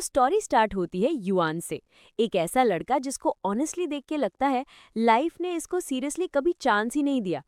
Story start होती है yuan से। एक ऐसा लड़का जिसको ऑनेस्टली देख के लगता है लाइफ ने इसको सीरियसली कभी चांस ही नहीं दिया।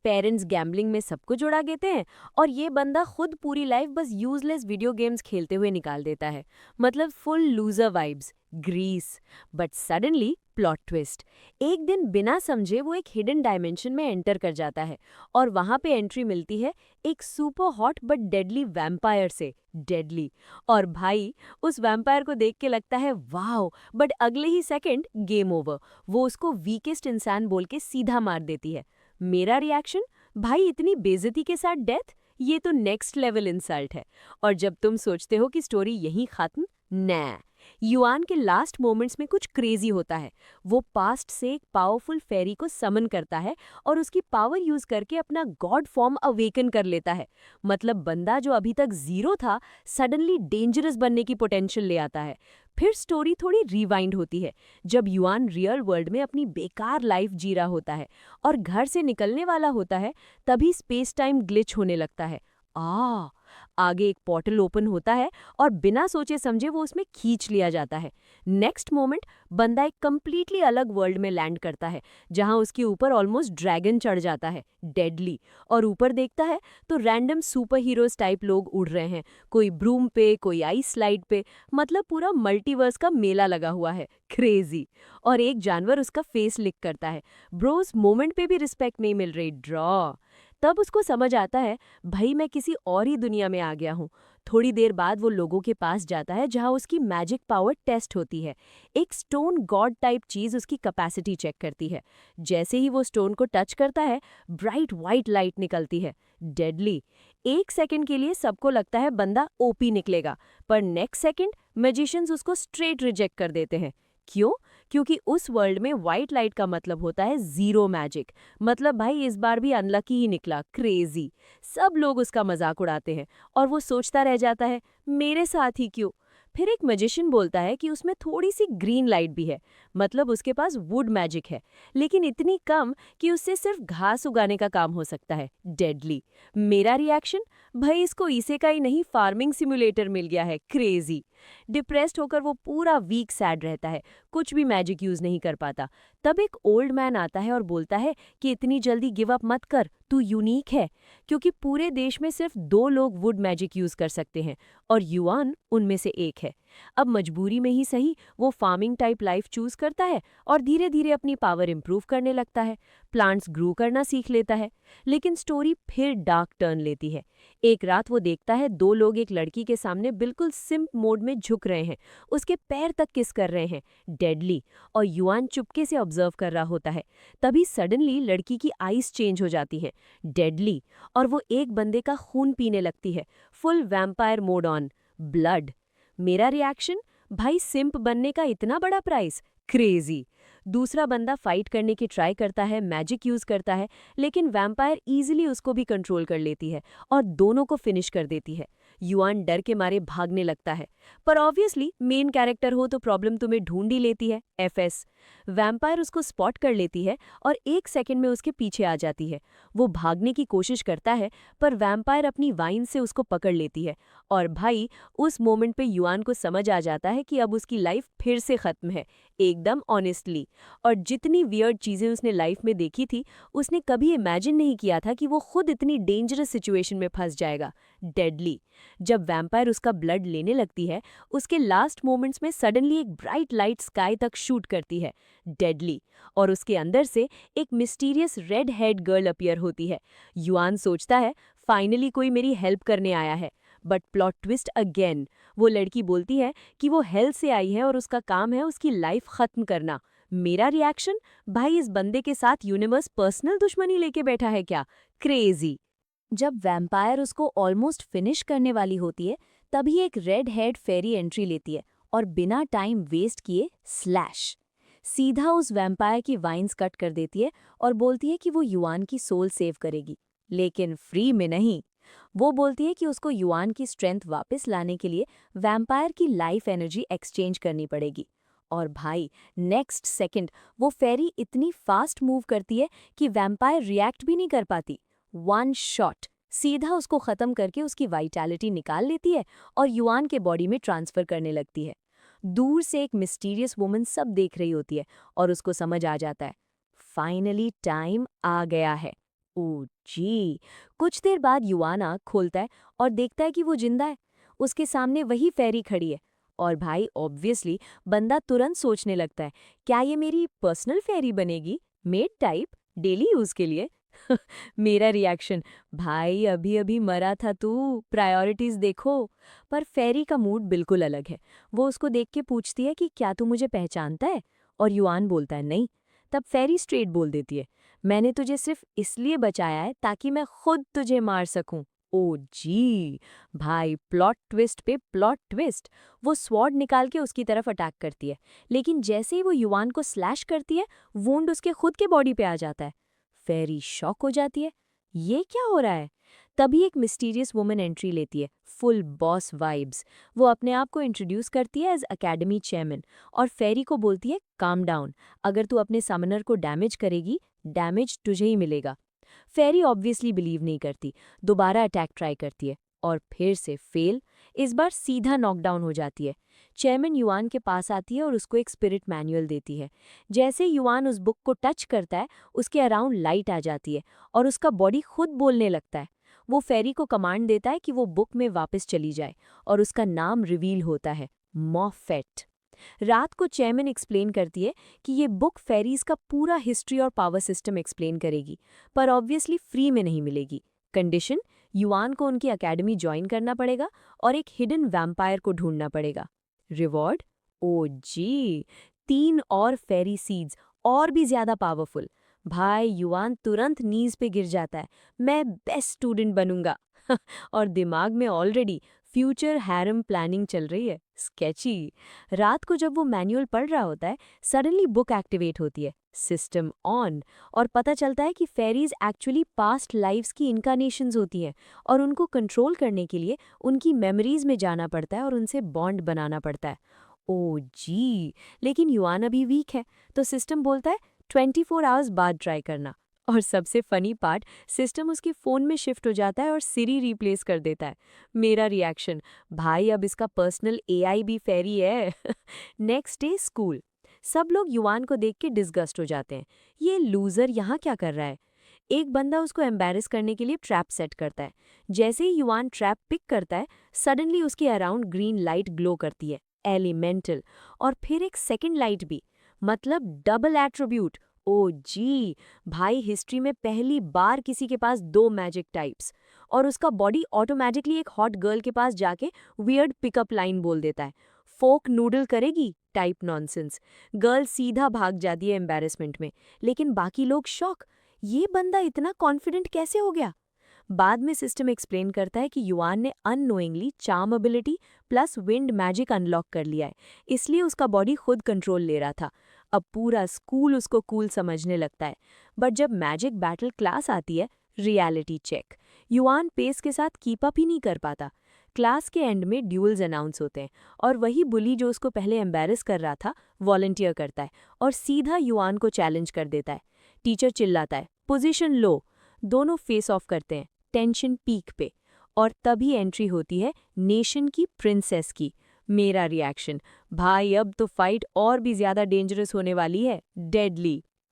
पेरेंट्स गैम्बलिंग में सब कुछ उड़ा देते हैं और ये बंदा खुद पूरी लाइफ बस यूजलेस वीडियो गेम्स खेलते हुए निकाल देता है। मतलब फुल लूजर वाइब्स। ग्रीस। But suddenly plot twist. एक दिन बिना समझे वो एक हिडन डायमेंशन में एंटर कर जाता है और वहां पे एंट्री मिलती है एक super hot but deadly vampire से। डेडली। और भाई, उस वैम्पायर को देख के लगता है वाओ, बट अगले ही सेकंड गेम ओवर। वो उसको वीकेस्ट इंसान बोल के सीधा मार देती है। मेरा रिएक्शन, भाई इतनी बेइज्जती के साथ डेथ, ये तो नेक्स्ट लेवल इंसल्ट है। और जब तुम सोचते हो कि स्टोरी यहीं खत्म, नै, युआन के लास्ट मोमेंट्स में कुछ क्रेजी होता है। वो पास्ट से एक पावरफुल फेरी को समन करता है और उसकी पावर यूज करके अपना गॉड फॉर्म अवेकन कर लेता है। मतलब बंदा जो अभी तक जीरो था, सडनली डेंजरस बनने की पोटेंशियल ले आता है। फिर स्टोरी थोड़ी रिवाइंड होती है, जब युआन रियल वर्ल्ड में अपनी बेकार लाइफ जी रहा होता है और घर से निकलने वाला होता है, तभी स्पेस टाइम ग्लिच होने लगता है। आगे एक पोर्टल ओपन होता है और बिना सोचे समझे वो उसमें खींच लिया जाता है। नेक्स्ट मोमेंट बंदा एक कंप्लीटली अलग वर्ल्ड में लैंड करता है, जहां उसके ऊपर ऑलमोस्ट ड्रैगन चढ़ जाता है, डेडली। और ऊपर देखता है तो रैंडम सुपर हीरोज टाइप लोग उड़ रहे हैं, कोई ब्रूम पे, कोई आइस स्लाइड पे। मतलब पूरा मल्टीवर्स का मेला लगा हुआ है। क्रेजी। और एक जानवर उसका फेस लिक करता है। ब्रो, उस मोमेंट पे भी रिस्पेक्ट नहीं मिल रही, ड्रॉ। तब उसको समझ आता है, भाई मैं किसी और ही दुनिया में आ गया हूँ। थोड़ी देर बाद वो लोगों के पास जाता है जहाँ उसकी मैजिक पावर टेस्ट होती है। एक स्टोन गॉड टाइप चीज उसकी कैपेसिटी चेक करती है। जैसे ही वो स्टोन को टच करता है, ब्राइट वाइट लाइट निकलती है, डेडली। एक सेकंड के लिए सबको लगता है बंदा ओपी निकलेगा, पर नेक्स्ट सेकंड मैजिशियंस उसको स्ट्रेट रिजेक्ट कर देते हैं। क्यों? क्योंकि उस वर्ल्ड में व्हाइट लाइट का मतलब होता है जीरो मैजिक। मतलब भाई इस बार भी अनलकी ही निकला। क्रेजी। सब लोग उसका मजाक उड़ाते हैं और वो सोचता रह जाता है, मेरे साथ ही क्यों। फिर एक मैजिशियन बोलता है कि उसमें थोड़ी सी ग्रीन लाइट भी है। मतलब उसके पास वुड मैजिक है, लेकिन इतनी कम कि उससे सिर्फ घास उगाने का काम हो सकता है, डेडली। मेरा रिएक्शन, भाई इसको इसे का ही नहीं फार्मिंग सिमुलेटर मिल गया है। क्रेजी। डिप्रेस्ड होकर वो पूरा वीक सैड रहता है, कुछ भी मैजिक यूज नहीं कर पाता। तब एक ओल्ड मैन आता है और बोलता है कि इतनी जल्दी गिव अप मत कर, तू यूनिक है। क्योंकि पूरे देश में सिर्फ 2 लोग वुड मैजिक यूज कर सकते हैं और युआन उनमें से एक है। अब मजबूरी में ही सही, वो फार्मिंग टाइप लाइफ चूज करता है और धीरे धीरे अपनी पावर इंप्रूव करने लगता है। प्लांट्स ग्रो करना सीख लेता है। लेकिन स्टोरी फिर डार्क टर्न लेती है। एक रात वो देखता है 2 लोग एक लड़की के सामने बिल्कुल सिंप मोड में झुक रहे हैं, उसके पैर तक किस कर रहे हैं, डेडली। और युआन चुपके से ऑब्जर्व कर रहा होता है। तभी सडनली लड़की की आईज चेंज हो जाती हैं, डेडली। और वो एक बंदे का खून पीने लगती है, full vampire mode on, blood. मेरा रिएक्शन, भाई सिंप बनने का इतना बड़ा प्राइस, क्रेजी। दूसरा बंदा फाइट करने की ट्राई करता है, मैजिक यूज करता है, लेकिन वैम्पायर इजीली उसको भी कंट्रोल कर लेती है और दोनों को फिनिश कर देती है। युआन डर के मारे भागने लगता है, पर ऑब्वियसली मेन कैरेक्टर हो तो प्रॉब्लम तुम्हें ढूंढ ही लेती है, एफएस। वैम्पायर उसको स्पॉट कर लेती है और एक सेकंड में उसके पीछे आ जाती है। वो भागने की कोशिश करता है, पर वैम्पायर अपनी वाइन से उसको पकड़ लेती है। और भाई, उस मोमेंट पे युआन को समझ आ जाता है कि अब उसकी लाइफ फिर से खत्म है, एकदम ऑनेस्टली। और जितनी वियर्ड चीजें उसने लाइफ में देखी थी, उसने कभी इमेजिन नहीं किया था कि वो खुद इतनी डेंजरस सिचुएशन में फंस जाएगा, डेडली। जब वैम्पायर उसका ब्लड लेने लगती है, उसके लास्ट मोमेंट्स में सडनली एक ब्राइट लाइट स्काई तक शूट करती है, डेडली। और उसके अंदर से एक mysterious red head girl appear होती है। युआन सोचता है फाइनली कोई मेरी हेल्प करने आया है, बट प्लॉट ट्विस्ट अगेन। वो लड़की बोलती है कि वो हेल से आई है और उसका काम है उसकी लाइफ खत्म करना। मेरा रिएक्शन, भाई इस बंदे के साथ यूनिवर्स पर्सनल दुश्मनी लेके बैठा है क्या, क्रेजी। जब वैम्पायर उसको ऑलमोस्ट फिनिश करने वाली होती है, तभी एक रेड हेड फेरी एंट्री लेती है और बिना टाइम वेस्ट किए स्लैश सीधा उस वैम्पायर की वाइन्स कट कर देती है और बोलती है कि वो युआन की सोल सेव करेगी, लेकिन फ्री में नहीं। वो बोलती है कि उसको युआन की स्ट्रेंथ वापस लाने के लिए वैम्पायर की लाइफ एनर्जी एक्सचेंज करनी पड़ेगी। और भाई, नेक्स्ट सेकंड वो फेरी इतनी फास्ट मूव करती है कि वैम्पायर रिएक्ट भी नहीं कर पाती। वन शॉट सीधा उसको खत्म करके उसकी वाइटैलिटी निकाल लेती है और युआन के बॉडी में ट्रांसफर करने लगती है। दूर से एक मिस्टीरियस वुमन सब देख रही होती है और उसको समझ आ जाता है, फाइनली टाइम आ गया है। ओ जी। कुछ देर बाद युआन आँख खोलता है और देखता है कि वो जिंदा है। उसके सामने वही फेरी खड़ी है। और भाई ऑब्वियसली बंदा तुरंत सोचने लगता है, क्या ये मेरी पर्सनल फेरी बनेगी, मेड टाइप, डेली यूज के लिए? मेरा रिएक्शन, भाई अभी अभी मरा था तू, प्रायोरिटीज देखो। पर फेरी का मूड बिल्कुल अलग है। वो उसको देख के पूछती है कि क्या तू मुझे पहचानता है? और युआन बोलता है नहीं। तब फेरी स्ट्रेट बोल देती है, मैंने तुझे सिर्फ इसलिए बचाया है ताकि मैं खुद तुझे मार सकूं। ओ जी। भाई प्लॉट ट्विस्ट पे प्लॉट ट्विस्ट। वो स्वॉर्ड निकाल के उसकी तरफ अटैक करती है, लेकिन जैसे ही वो युआन को स्लैश करती है, वुंड उसके खुद के बॉडी पे आ जाता है। फेरी शॉक हो जाती है, ये क्या हो रहा है? तभी एक मिस्टीरियस वुमन एंट्री लेती है, फुल बॉस वाइब्स। वो अपने आप को इंट्रोड्यूस करती है एज अकेडमी चेयरमैन और फेरी को बोलती है, काम डाउन, अगर तू अपने समनर को डैमेज करेगी, डैमेज तुझे ही मिलेगा। फेरी ऑब्वियसली बिलीव नहीं करती, दोबारा अटैक ट्राई करती है और फिर से फेल। इस बार सीधा नॉकडाउन हो जाती है। चेयरमैन युआन के पास आती है और उसको एक स्पिरिट मैनुअल देती है। जैसे युआन उस बुक को टच करता है, उसके अराउंड लाइट आ जाती है और उसका बॉडी खुद बोलने लगता है। वो फेरी को कमांड देता है कि वो बुक में वापस चली जाए और उसका नाम रिवील होता है, मॉफेट। रात को चेयरमैन एक्सप्लेन करती है कि ये बुक फेरीज का पूरा हिस्ट्री और पावर सिस्टम एक्सप्लेन करेगी, पर ऑब्वियसली फ्री में नहीं मिलेगी। कंडीशन, युआन को उनकी एकेडमी ज्वाइन करना पड़ेगा और एक हिडन वैम्पायर को ढूंढना पड़ेगा। रिवॉर्ड, ओ जी, 3 और फेरी सीड्स, और भी ज्यादा पावरफुल। भाई युआन तुरंत नीज पे गिर जाता है, मैं बेस्ट स्टूडेंट बनूंगा। और दिमाग में ऑलरेडी फ्यूचर हैरम प्लानिंग चल रही है, स्केची। रात को जब वो मैनुअल पढ़ रहा होता है, सडनली बुक एक्टिवेट होती है, सिस्टम ऑन, और पता चलता है कि फेरीज एक्चुअली पास्ट लाइफ्स की इनकारनेशंस होती हैं और उनको कंट्रोल करने के लिए उनकी मेमोरीज में जाना पड़ता है और उनसे बॉन्ड बनाना पड़ता है। ओ जी। लेकिन युआन अभी वीक है, तो सिस्टम बोलता है 24 आवर्स बाद ट्राई करना। और सबसे फनी पार्ट, सिस्टम उसके फ़ोन में शिफ्ट हो जाता है और सिरी रिप्लेस कर देता है। मेरा रिएक्शन, भाई अब इसका पर्सनल एआई भी फेरी है। Next day school. सब लोग युआन को देख के डिस्गस्ट हो जाते हैं, ये लूज़र यहाँ क्या कर रहा है? एक बंदा उसको एम्बैरेस करने के लिए ट्रैप सेट करता है। जैसे ही युआन ट्रैप पिक करता है, सडनली उसके अराउंड ग्रीन लाइट ग्लो करती है, एलिमेंटल। और फिर एक सेकंड लाइट भी, मतलब डबल एट्रीब्यूट। ओ जी। भाई हिस्ट्री में पहली बार किसी के पास 2 मैजिक टाइप्स। और उसका बॉडी ऑटोमेटिकली एक हॉट गर्ल के पास जाके वियर्ड पिकअप लाइन बोल देता है, फोक नूडल करेगी टाइप नॉनसेंस। गर्ल सीधा भाग जाती है एम्बैरेसमेंट में, लेकिन बाकी लोग शॉक, ये बंदा इतना कॉन्फिडेंट कैसे हो गया? बाद में सिस्टम एक्सप्लेन करता है कि युआन ने unknowingly charm ability plus wind magic unlock कर लिया है, इसलिए उसका बॉडी खुद कंट्रोल ले रहा था। अब पूरा स्कूल उसको कूल समझने लगता है। बट जब मैजिक बैटल क्लास आती है, रियलिटी चेक, युआन पेस के साथ कीप अप ही नहीं कर पाता। क्लास के एंड में ड्यूल्स अनाउंस होते हैं और वही बुली जो उसको पहले एम्बैरेस कर रहा था, वॉलंटियर करता है और सीधा युआन को चैलेंज कर देता है। टीचर चिल्लाता है, पोजीशन लो। दोनों फेस ऑफ करते हैं, टेंशन पीक पे। और तभी एंट्री होती है नेशन की प्रिंसेस की। मेरा रिएक्शन, भाई अब तो फाइट और भी ज्यादा डेंजरस होने वाली है, डेडली।